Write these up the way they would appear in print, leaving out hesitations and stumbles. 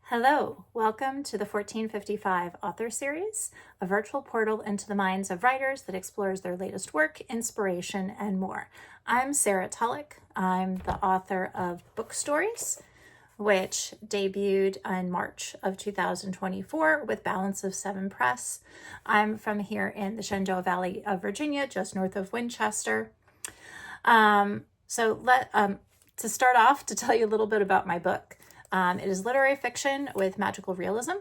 Hello, welcome to the 1455 Author Series, a virtual portal into the minds of writers that explores their latest work, inspiration, and more. I'm Sarah Tollok. I'm the author of Bookstories, which debuted in March of 2024 with Balance of 7 Press. I'm from here in the Shenandoah Valley of Virginia, just north of Winchester. To start off, to tell you a little bit about my book. It is literary fiction with magical realism.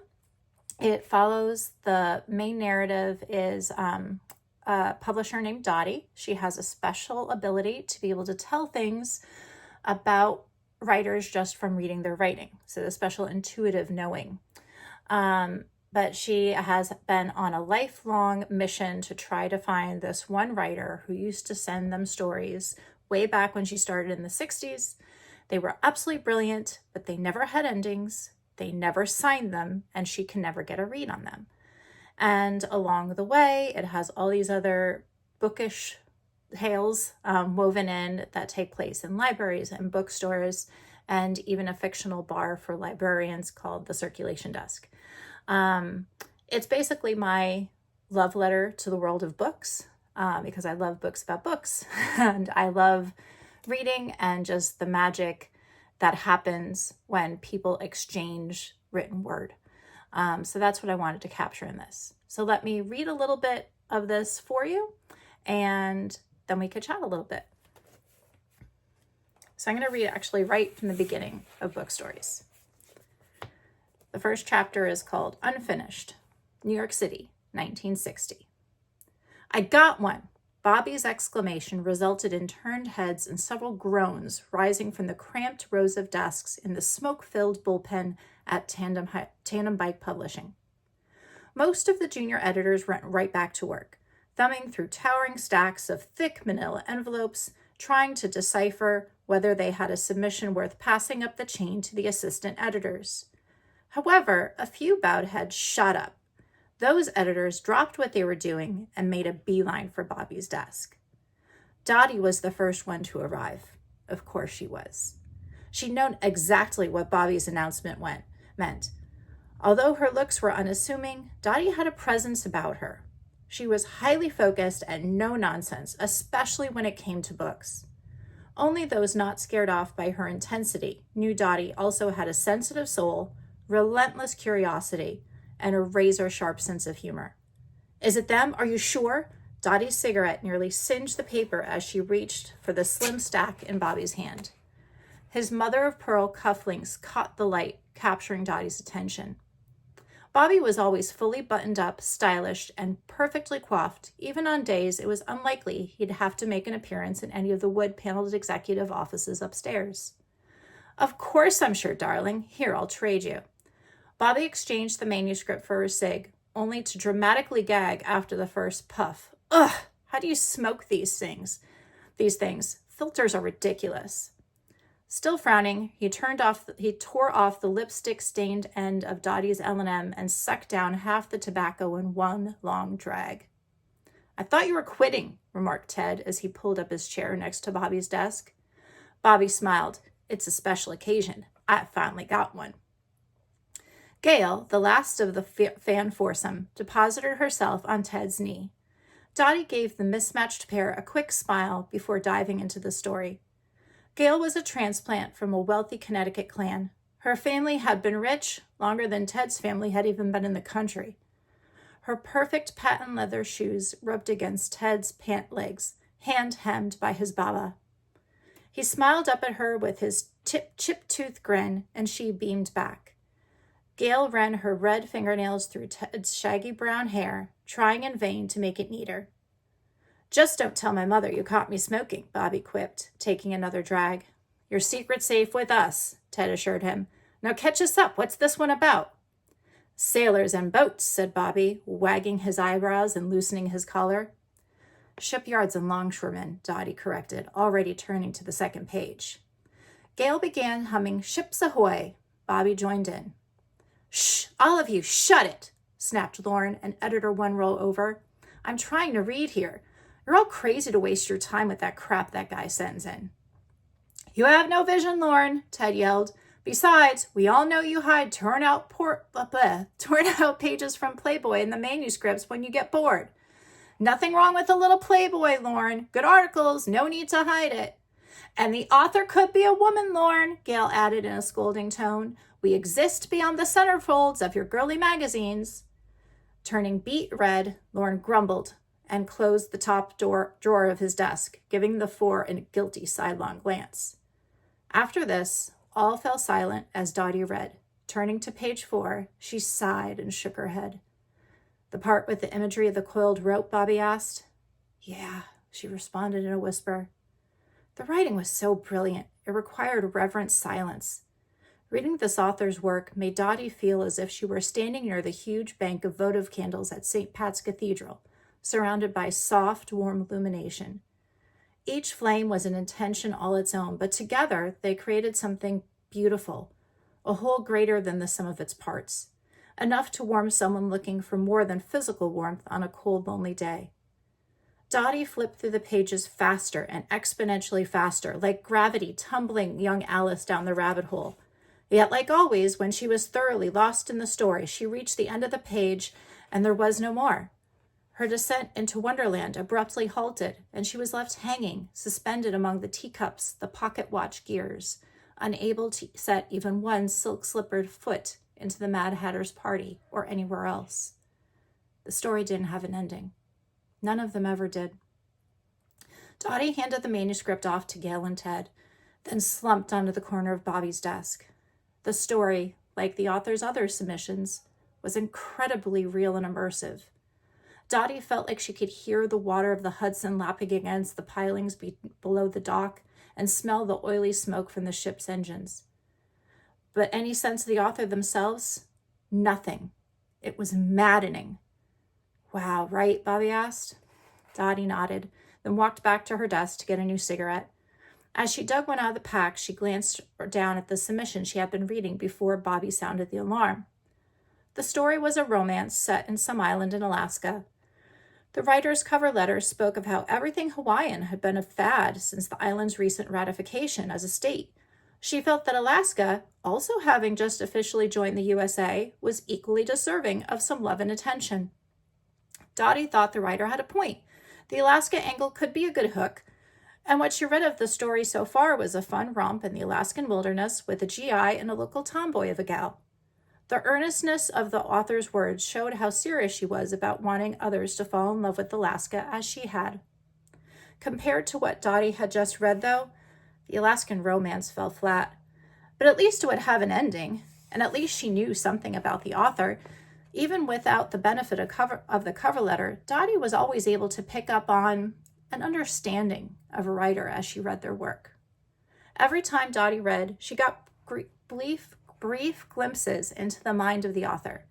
It follows, the main narrative is a publisher named Dottie. She has a special ability to be able to tell things about writers just from reading their writing. So the special intuitive knowing. But she has been on a lifelong mission to try to find this one writer who used to send them stories way back when she started in the 60s. They were absolutely brilliant, but they never had endings. They never signed them, and she can never get a read on them. And along the way, it has all these other bookish tales woven in that take place in libraries and bookstores, and even a fictional bar for librarians called the Circulation Desk. It's basically my love letter to the world of books, because I love books about books, and I love reading and just the magic that happens when people exchange written word. So that's what I wanted to capture in this. So let me read a little bit of this for you, and then we could chat a little bit. So I'm going to read actually right from the beginning of Bookstories. The first chapter is called Unfinished, New York City, 1960. I got one. Bobby's exclamation resulted in turned heads and several groans rising from the cramped rows of desks in the smoke-filled bullpen at Tandem Bike Publishing. Most of the junior editors went right back to work, thumbing through towering stacks of thick manila envelopes, trying to decipher whether they had a submission worth passing up the chain to the assistant editors. However, a few bowed heads shot up. Those editors dropped what they were doing and made a beeline for Bobby's desk. Dottie was the first one to arrive. Of course she was. She'd known exactly what Bobby's announcement meant. Although her looks were unassuming, Dottie had a presence about her. She was highly focused and no nonsense, especially when it came to books. Only those not scared off by her intensity knew Dottie also had a sensitive soul, relentless curiosity, and a razor-sharp sense of humor. Is it them? Are you sure? Dottie's cigarette nearly singed the paper as she reached for the slim stack in Bobby's hand. His mother-of-pearl cufflinks caught the light, capturing Dottie's attention. Bobby was always fully buttoned up, stylish, and perfectly coiffed, even on days it was unlikely he'd have to make an appearance in any of the wood-paneled executive offices upstairs. Of course I'm sure, darling. Here, I'll trade you. Bobby exchanged the manuscript for her cig, only to dramatically gag after the first puff. Ugh, how do you smoke these things? Filters are ridiculous. Still frowning, he tore off the lipstick-stained end of Dottie's L&M and sucked down half the tobacco in one long drag. I thought you were quitting, remarked Ted as he pulled up his chair next to Bobby's desk. Bobby smiled. It's a special occasion. I finally got one. Gail, the last of the fan foursome, deposited herself on Ted's knee. Dottie gave the mismatched pair a quick smile before diving into the story. Gail was a transplant from a wealthy Connecticut clan. Her family had been rich longer than Ted's family had even been in the country. Her perfect patent leather shoes rubbed against Ted's pant legs, hand-hemmed by his baba. He smiled up at her with his chip-tooth grin, and she beamed back. Gail ran her red fingernails through Ted's shaggy brown hair, trying in vain to make it neater. Just don't tell my mother you caught me smoking, Bobby quipped, taking another drag. Your secret's safe with us, Ted assured him. Now catch us up. What's this one about? Sailors and boats, said Bobby, wagging his eyebrows and loosening his collar. Shipyards and longshoremen, Dottie corrected, already turning to the second page. Gail began humming Ships Ahoy. Bobby joined in. Shh, all of you, shut it, snapped Lauren, an editor one row over. I'm trying to read here. You're all crazy to waste your time with that crap that guy sends in. You have no vision, Lauren, Ted yelled, Besides, we all know you hide torn out pages from Playboy in the manuscripts when you get bored. Nothing wrong with a little Playboy, Lorne. Good articles, no need to hide it. And the author could be a woman, Lorne, Gail added in a scolding tone. We exist beyond the centerfolds of your girly magazines. Turning beet red, Lorne grumbled and closed the top drawer of his desk, giving the four a guilty sidelong glance. After this, all fell silent as Dottie read. Turning to page 4, she sighed and shook her head. The part with the imagery of the coiled rope, Bobby asked. Yeah, she responded in a whisper. The writing was so brilliant, it required reverent silence. Reading this author's work made Dottie feel as if she were standing near the huge bank of votive candles at St. Pat's Cathedral, surrounded by soft, warm illumination. Each flame was an intention all its own, but together they created something beautiful, a whole greater than the sum of its parts, enough to warm someone looking for more than physical warmth on a cold, lonely day. Dottie flipped through the pages faster and exponentially faster, like gravity tumbling young Alice down the rabbit hole. Yet, like always, when she was thoroughly lost in the story, she reached the end of the page and there was no more. Her descent into Wonderland abruptly halted, and she was left hanging, suspended among the teacups, the pocket watch gears, unable to set even one silk-slippered foot into the Mad Hatter's party or anywhere else. The story didn't have an ending. None of them ever did. Dottie handed the manuscript off to Gail and Ted, then slumped onto the corner of Bobby's desk. The story, like the author's other submissions, was incredibly real and immersive. Dottie felt like she could hear the water of the Hudson lapping against the pilings below the dock and smell the oily smoke from the ship's engines. But any sense of the author themselves? Nothing. It was maddening. Wow, right? Bobby asked. Dottie nodded, then walked back to her desk to get a new cigarette. As she dug one out of the pack, she glanced down at the submission she had been reading before Bobby sounded the alarm. The story was a romance set in some island in Alaska. The writer's cover letter spoke of how everything Hawaiian had been a fad since the island's recent ratification as a state. She felt that Alaska, also having just officially joined the USA, was equally deserving of some love and attention. Dottie thought the writer had a point. The Alaska angle could be a good hook, and what she read of the story so far was a fun romp in the Alaskan wilderness with a GI and a local tomboy of a gal. The earnestness of the author's words showed how serious she was about wanting others to fall in love with Alaska as she had. Compared to what Dottie had just read, though, the Alaskan romance fell flat. But at least it would have an ending, and at least she knew something about the author. Even without the benefit of the cover letter, Dottie was always able to pick up on an understanding of a writer as she read their work. Every time Dottie read, she got brief glimpses into the mind of the author.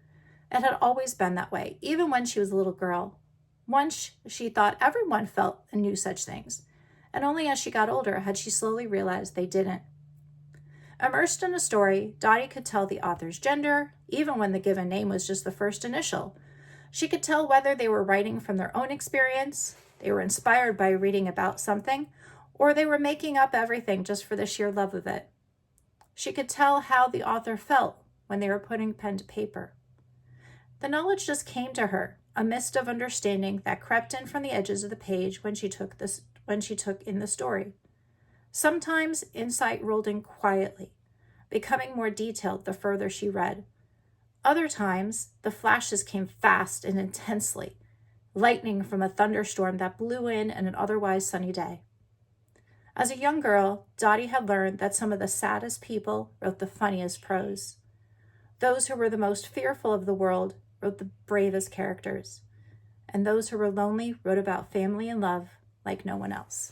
It had always been that way, even when she was a little girl. Once she thought everyone felt and knew such things, and only as she got older had she slowly realized they didn't. Immersed in a story, Dottie could tell the author's gender, even when the given name was just the first initial. She could tell whether they were writing from their own experience, they were inspired by reading about something, or they were making up everything just for the sheer love of it. She could tell how the author felt when they were putting pen to paper. The knowledge just came to her, a mist of understanding that crept in from the edges of the page when she took in the story. Sometimes insight rolled in quietly, becoming more detailed the further she read. Other times, the flashes came fast and intensely, lightning from a thunderstorm that blew in an otherwise sunny day. As a young girl, Dottie had learned that some of the saddest people wrote the funniest prose. Those who were the most fearful of the world wrote the bravest characters, and those who were lonely wrote about family and love like no one else.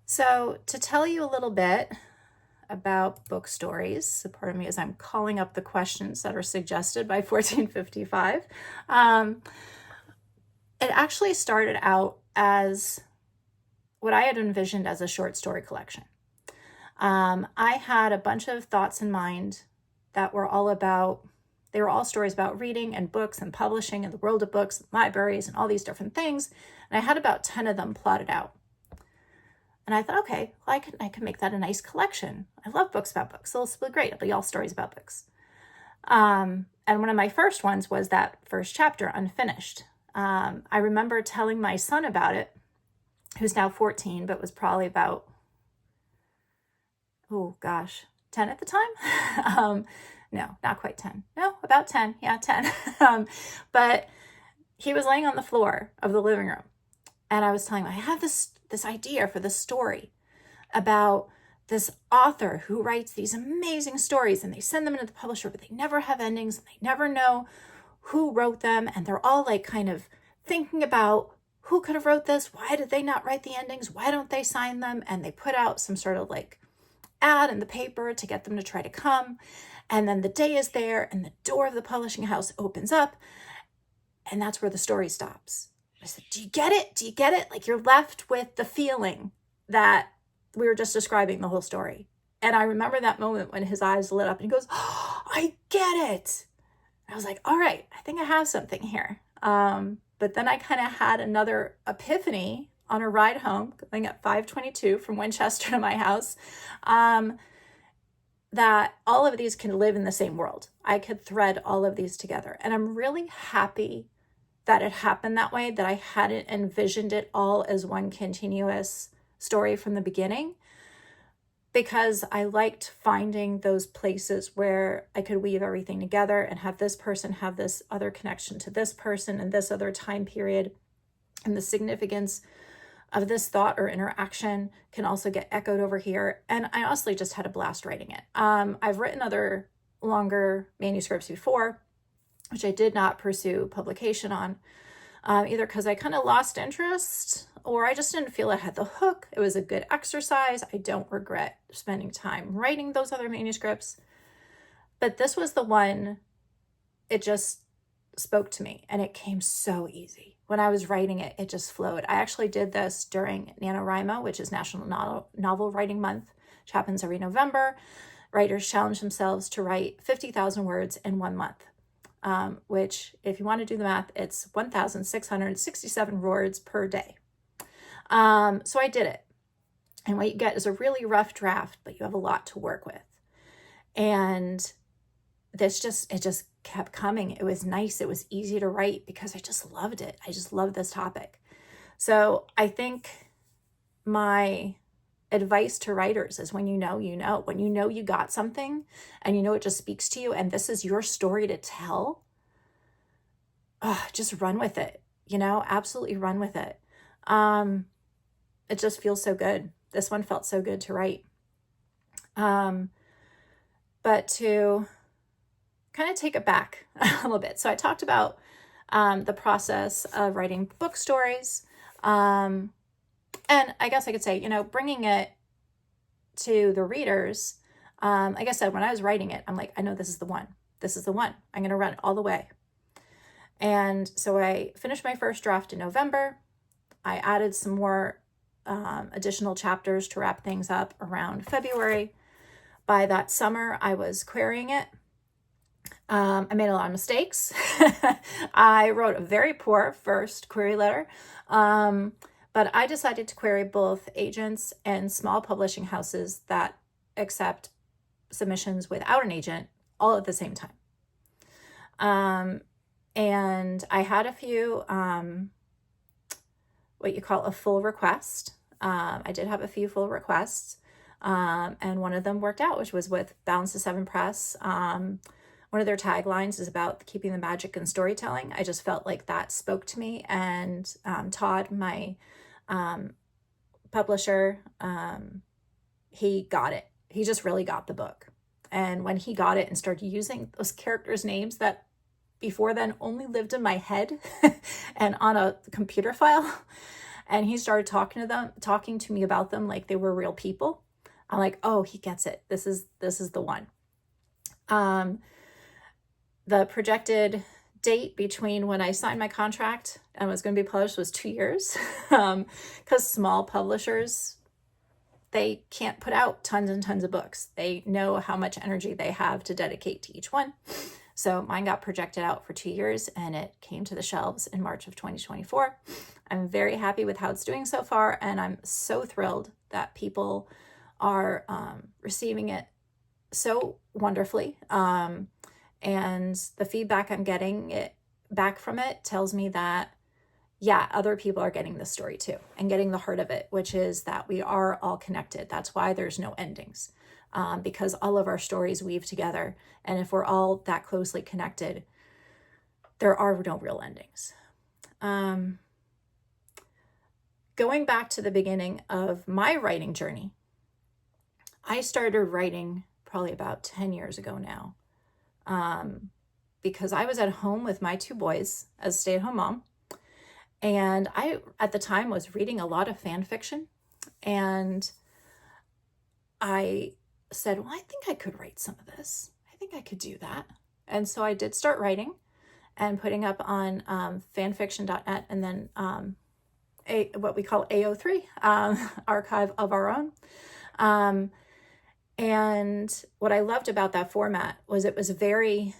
So, to tell you a little bit about Bookstories, so pardon me as I'm calling up the questions that are suggested by 1455, it actually started out as what I had envisioned as a short story collection. I had a bunch of thoughts in mind that were they were all stories about reading and books and publishing and the world of books, and libraries and all these different things. And I had about 10 of them plotted out. And I thought, okay, well, I can make that a nice collection. I love books about books. So this will be great. It'll be all stories about books. And one of my first ones was that first chapter, Unfinished. I remember telling my son about it, who's now 14, but was probably about, 10 at the time. No, not quite 10. No, about 10. Yeah, 10. But he was laying on the floor of the living room. And I was telling him, I have this idea for this story about this author who writes these amazing stories, and they send them into the publisher, but they never have endings, and they never know who wrote them. And they're all like kind of thinking about who could have wrote this? Why did they not write the endings? Why don't they sign them? And they put out some sort of like ad in the paper to get them to try to come. And then the day is there, and the door of the publishing house opens up, and that's where the story stops. I said, do you get it? Do you get it? Like, you're left with the feeling that we were just describing the whole story. And I remember that moment when his eyes lit up and he goes, oh, I get it. I was like, all right, I think I have something here. But then I kind of had another epiphany on a ride home, going at 5:22 from Winchester to my house, that all of these can live in the same world. I could thread all of these together. And I'm really happy that it happened that way, that I hadn't envisioned it all as one continuous story from the beginning, because I liked finding those places where I could weave everything together and have this person have this other connection to this person and this other time period. And the significance of this thought or interaction can also get echoed over here. And I honestly just had a blast writing it. I've written other longer manuscripts before, which I did not pursue publication on, either because I kind of lost interest or I just didn't feel it had the hook. It was a good exercise. I don't regret spending time writing those other manuscripts. But this was the one, it just spoke to me, and it came so easy. When I was writing it, it just flowed. I actually did this during NaNoWriMo, which is National Novel Writing Month, which happens every November. Writers challenge themselves to write 50,000 words in 1 month. Which, if you want to do the math, it's 1,667 words per day. So I did it. And what you get is a really rough draft, but you have a lot to work with. And it just kept coming. It was nice. It was easy to write because I just loved it. I just loved this topic. So I think my advice to writers is, when you know, when you know you got something and you know it just speaks to you and this is your story to tell, just run with it, absolutely run with it. It just feels so good. This one felt so good to write. But to kind of take it back a little bit. So I talked about the process of writing book stories. And I guess I could say, bringing it to the readers, like I said, when I was writing it, I'm like, I know this is the one. This is the one. I'm going to run it all the way. And so I finished my first draft in November. I added some more additional chapters to wrap things up around February. By that summer, I was querying it. I made a lot of mistakes. I wrote a very poor first query letter. But I decided to query both agents and small publishing houses that accept submissions without an agent all at the same time. And I had a few, what you call a full request. I did have a few full requests. And one of them worked out, which was with Balance to Seven Press. One of their taglines is about keeping the magic in storytelling. I just felt like that spoke to me. And Todd, my publisher, he got it. He just really got the book. And when he got it and started using those characters' names that before then only lived in my head and on a computer file, and he started talking to me about them like they were real people, I'm like, oh, he gets it. This is the one. The projected date between when I signed my contract and was going to be published was 2 years, because small publishers, they can't put out tons and tons of books. They know how much energy they have to dedicate to each one. So mine got projected out for 2 years and it came to the shelves in March of 2024. I'm very happy with how it's doing so far, and I'm so thrilled that people are receiving it so wonderfully. And the feedback I'm getting back from it tells me that, yeah, other people are getting this story too and getting the heart of it, which is that we are all connected. That's why there's no endings, because all of our stories weave together. And if we're all that closely connected, there are no real endings. Going back to the beginning of my writing journey, I started writing probably about 10 years ago now, because I was at home with my 2 boys as a stay-at-home mom. And I, at the time, was reading a lot of fan fiction. And I said, well, I think I could write some of this. I think I could do that. And so I did start writing and putting up on fanfiction.net, and then what we call AO3, Archive of Our Own. And what I loved about that format was it was very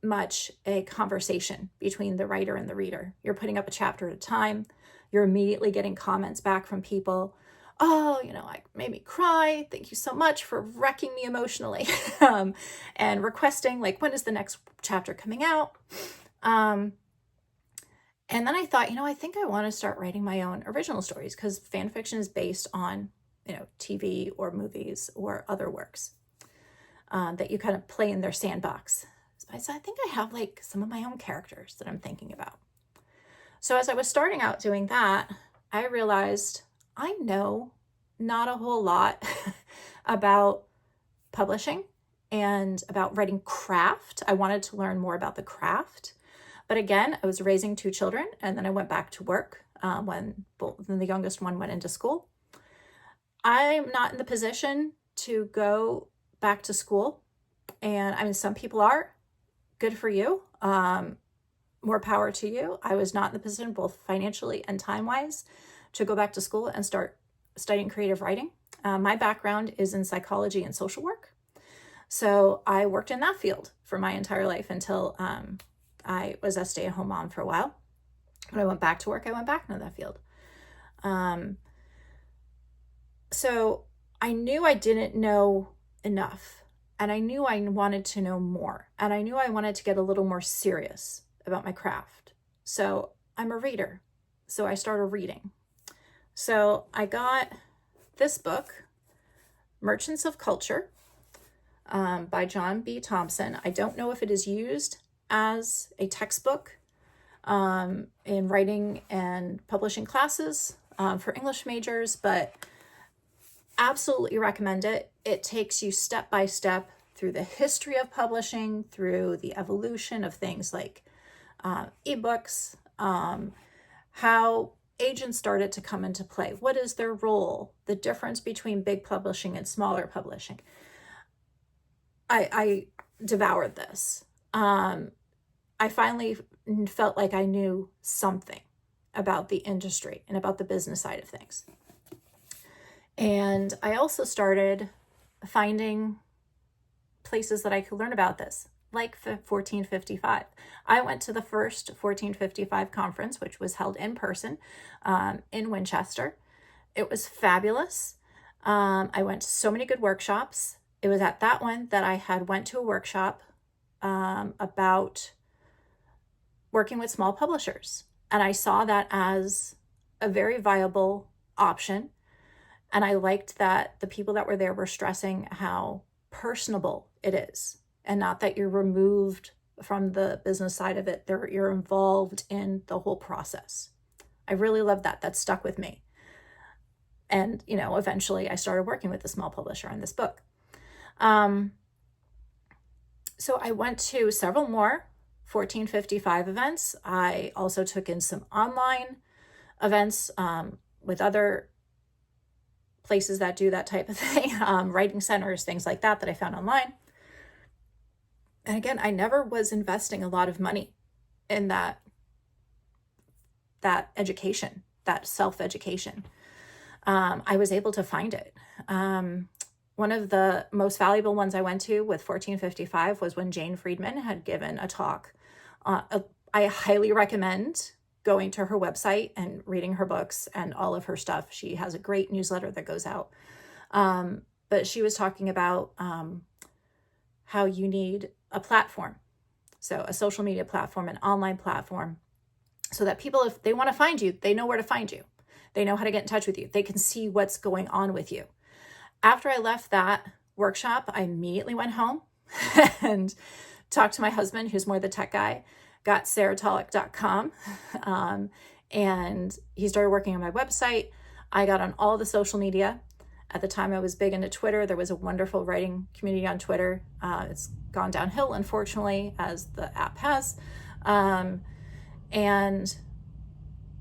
much a conversation between the writer and the reader. You're putting up a chapter at a time. You're immediately getting comments back from people. Oh, it made me cry. Thank you so much for wrecking me emotionally. And requesting, like, when is the next chapter coming out? And then I thought, I think I want to start writing my own original stories, because fan fiction is based on, TV or movies or other works that you kind of play in their sandbox. So I think I have like some of my own characters that I'm thinking about. So as I was starting out doing that, I realized I know not a whole lot about publishing and about writing craft. I wanted to learn more about the craft. But again, I was raising 2 children, and then I went back to work when the youngest one went into school. I'm not in the position to go back to school. And I mean, some people are. Good for you. More power to you. I was not in the position, both financially and time-wise, to go back to school and start studying creative writing. My background is in psychology and social work. So I worked in that field for my entire life until I was a stay-at-home mom for a while. When I went back to work, I went back into that field. So I knew I didn't know enough. And I knew I wanted to know more. And I knew I wanted to get a little more serious about my craft. So I'm a reader. So I started reading. So I got this book, Merchants of Culture, by John B. Thompson. I don't know if it is used as a textbook in writing and publishing classes for English majors, but absolutely recommend it. It takes you step by step through the history of publishing, through the evolution of things like ebooks, how agents started to come into play. What is their role? The difference between big publishing and smaller publishing. I devoured this. I finally felt like I knew something about the industry and about the business side of things. And I also started finding places that I could learn about this, like 1455. I went to the first 1455 conference, which was held in person in Winchester. It was fabulous. I went to so many good workshops. It was at that one that I had went to a workshop about working with small publishers. And I saw that as a very viable option. And I liked that the people that were there were stressing how personable it is, and not that you're removed from the business side of it. You're involved in the whole process. I really loved that. That stuck with me. And, eventually I started working with a small publisher on this book. So I went to several more 1455 events. I also took in some online events with other places that do that type of thing, writing centers, things like that I found online. And again, I never was investing a lot of money in that education, that self-education. I was able to find it. One of the most valuable ones I went to with 1455 was when Jane Friedman had given a talk. I highly recommend going to her website and reading her books and all of her stuff. She has a great newsletter that goes out. But she was talking about how you need a platform. So a social media platform, an online platform, so that people, if they want to find you, they know where to find you. They know how to get in touch with you. They can see what's going on with you. After I left that workshop, I immediately went home and talked to my husband, who's more the tech guy, got sarahtollok.com, and he started working on my website. I got on all the social media. At the time, I was big into Twitter. There was a wonderful writing community on Twitter. It's gone downhill, unfortunately, as the app has. And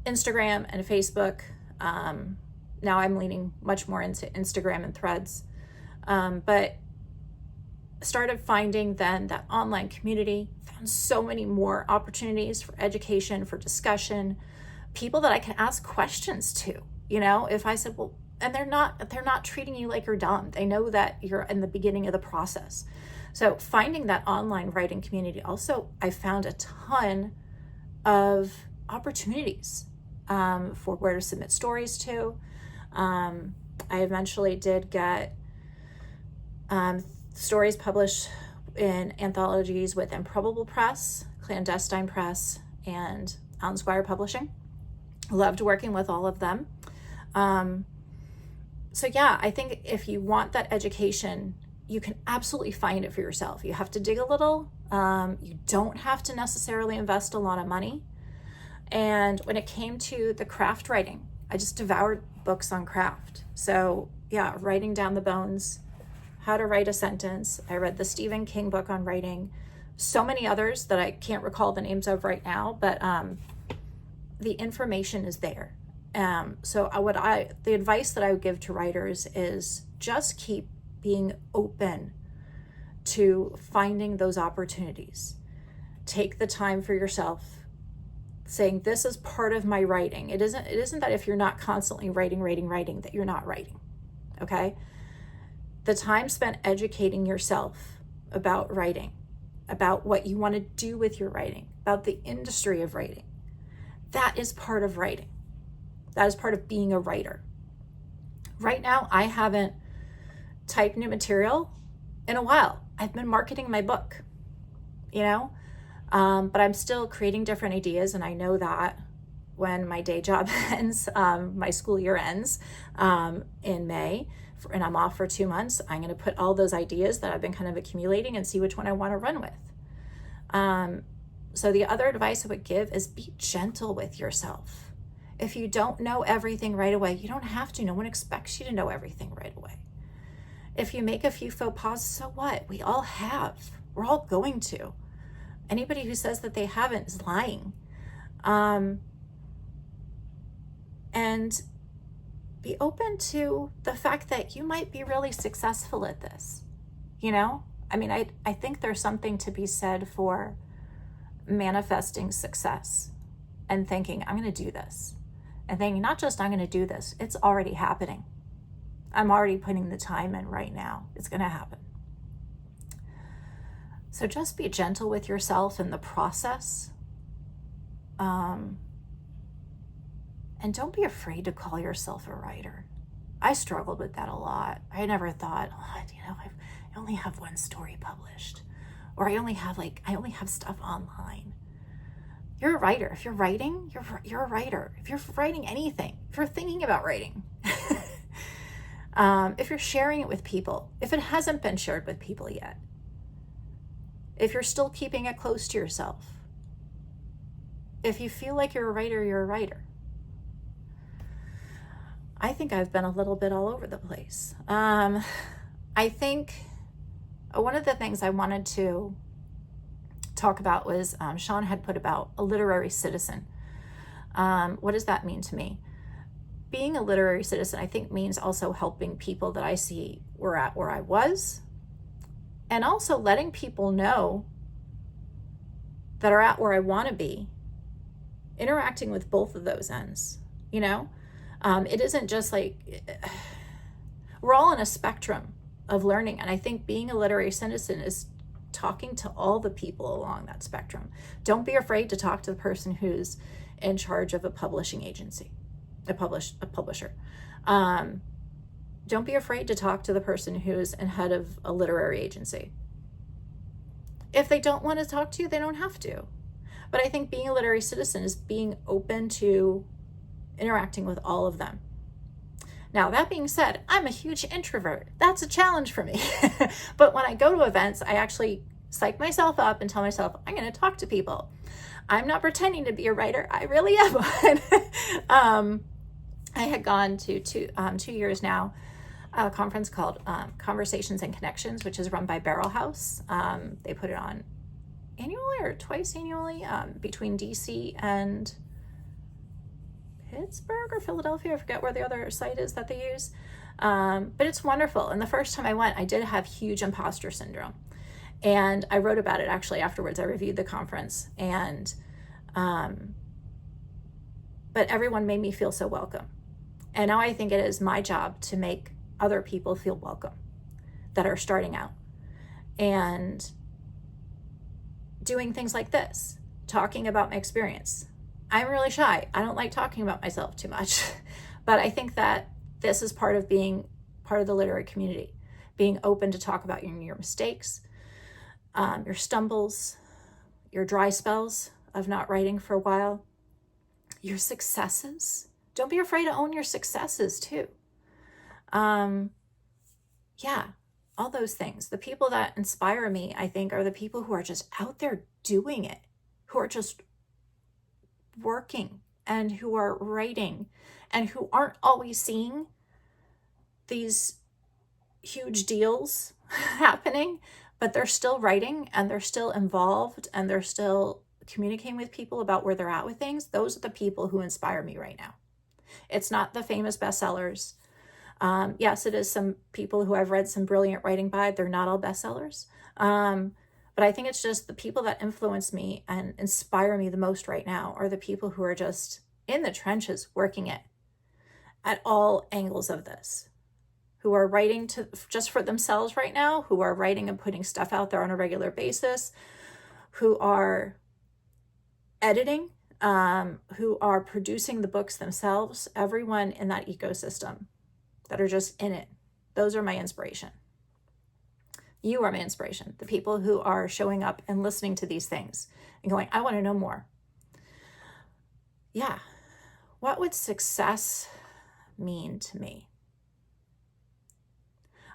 Instagram and Facebook. Now I'm leaning much more into Instagram and Threads. But started finding then that online community, found so many more opportunities for education, for discussion, people that I can ask questions to. You know, if I said, well, and they're not treating you like you're dumb. They know that you're in the beginning of the process. So finding that online writing community, also I found a ton of opportunities for where to submit stories to. I eventually did get stories published in anthologies with Improbable Press, Clan Destine Press, and Squire Publishing. Loved working with all of them. So yeah, I think if you want that education, you can absolutely find it for yourself. You have to dig a little. You don't have to necessarily invest a lot of money. And when it came to the craft writing, I just devoured books on craft. So yeah, writing down the bones, how to write a sentence. I read the Stephen King book on writing, so many others that I can't recall the names of right now, but the information is there. So the advice that I would give to writers is just keep being open to finding those opportunities. Take the time for yourself, saying this is part of my writing. It isn't that if you're not constantly writing that you're not writing. Okay? The time spent educating yourself about writing, about what you want to do with your writing, about the industry of writing, that is part of writing. That is part of being a writer. Right now, I haven't typed new material in a while. I've been marketing my book, you know, but I'm still creating different ideas. And I know that when my day job ends, my school year ends in May, and I'm off for 2 months, I'm going to put all those ideas that I've been kind of accumulating and see which one I want to run with. So the other advice I would give is be gentle with yourself. If you don't know everything right away, you don't have to. No one expects you to know everything right away. If you make a few faux pas, so what? We all have. We're all going to. Anybody who says that they haven't is lying. And be open to the fact that you might be really successful at this. You know? I mean, I think there's something to be said for manifesting success and thinking, I'm going to do this. And thinking, not just I'm going to do this, it's already happening. I'm already putting the time in right now. It's going to happen. So just be gentle with yourself in the process. And don't be afraid to call yourself a writer. I struggled with that a lot. I never thought, I only have one story published, or I only have stuff online. You're a writer. If you're writing, you're a writer. If you're writing anything, if you're thinking about writing, if you're sharing it with people, if it hasn't been shared with people yet, if you're still keeping it close to yourself, if you feel like you're a writer, you're a writer. I think I've been a little bit all over the place. I think one of the things I wanted to talk about was Sean had put about a literary citizen. What does that mean to me? Being a literary citizen, I think, means also helping people that I see were at where I was, and also letting people know that are at where I want to be, interacting with both of those ends, you know? It isn't just like, we're all in a spectrum, of learning. And I think being a literary citizen is talking to all the people along that spectrum. Don't be afraid to talk to the person who's in charge of a publishing agency, a publisher. Don't be afraid to talk to the person who's in head of a literary agency. If they don't want to talk to you, they don't have to. But I think being a literary citizen is being open to interacting with all of them. Now, that being said, I'm a huge introvert. That's a challenge for me. But when I go to events, I actually psych myself up and tell myself, I'm going to talk to people. I'm not pretending to be a writer. I really am. I had gone to 2 years now, a conference called Conversations and Connections, which is run by Barrel House. They put it on annually or twice annually between DC and Pittsburgh or Philadelphia. I forget where the other site is that they use. But it's wonderful. And the first time I went, I did have huge imposter syndrome. And I wrote about it actually afterwards. I reviewed the conference. And but everyone made me feel so welcome. And now I think it is my job to make other people feel welcome that are starting out. And doing things like this, talking about my experience. I'm really shy. I don't like talking about myself too much. But I think that this is part of being part of the literary community, being open to talk about your mistakes, your stumbles, your dry spells of not writing for a while, your successes. Don't be afraid to own your successes too. Yeah, all those things. The people that inspire me, I think, are the people who are just out there doing it, who are just working and who are writing and who aren't always seeing these huge deals happening, but they're still writing and they're still involved and they're still communicating with people about where they're at with things. Those are the people who inspire me right now. It's not the famous bestsellers. Yes, it is some people who I've read some brilliant writing by. They're not all bestsellers. But I think it's just the people that influence me and inspire me the most right now are the people who are just in the trenches working it at all angles of this, who are writing to just for themselves right now, who are writing and putting stuff out there on a regular basis, who are editing, who are producing the books themselves, everyone in that ecosystem that are just in it. Those are my inspiration. You are my inspiration. The people who are showing up and listening to these things and going, I want to know more. Yeah. What would success mean to me?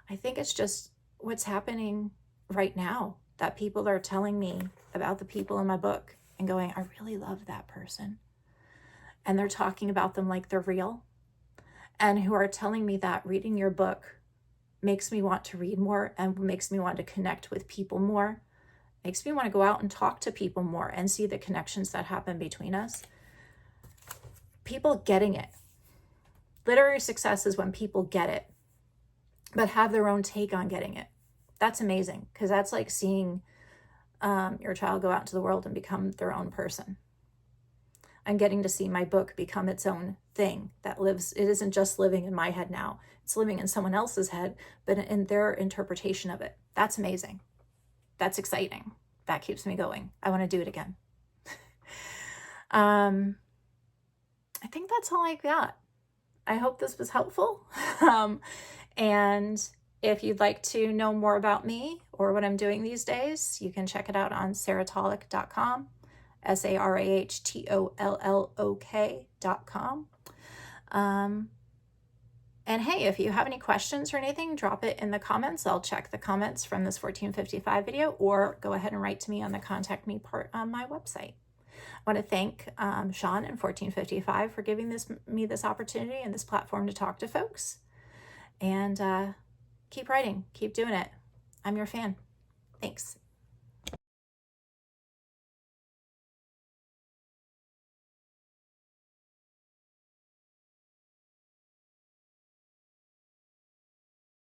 I think it's just what's happening right now, that people are telling me about the people in my book and going, I really love that person. And they're talking about them like they're real. And who are telling me that reading your book makes me want to read more and makes me want to connect with people more, makes me want to go out and talk to people more and see the connections that happen between us. People getting it. Literary success is when people get it, but have their own take on getting it. That's amazing, because that's like seeing your child go out into the world and become their own person. I'm getting to see my book become its own thing that lives. It isn't just living in my head now. It's living in someone else's head, but in their interpretation of it. That's amazing. That's exciting. That keeps me going. I want to do it again. I think that's all I got. I hope this was helpful. And if you'd like to know more about me or what I'm doing these days, you can check it out on sarahtollok.com, SARAHTOLLOK.com. And hey, if you have any questions or anything, drop it in the comments. I'll check the comments from this 1455 video, or go ahead and write to me on the contact me part on my website. I want to thank Sean and 1455 for giving me this opportunity and this platform to talk to folks. And keep writing, keep doing it. I'm your fan. Thanks.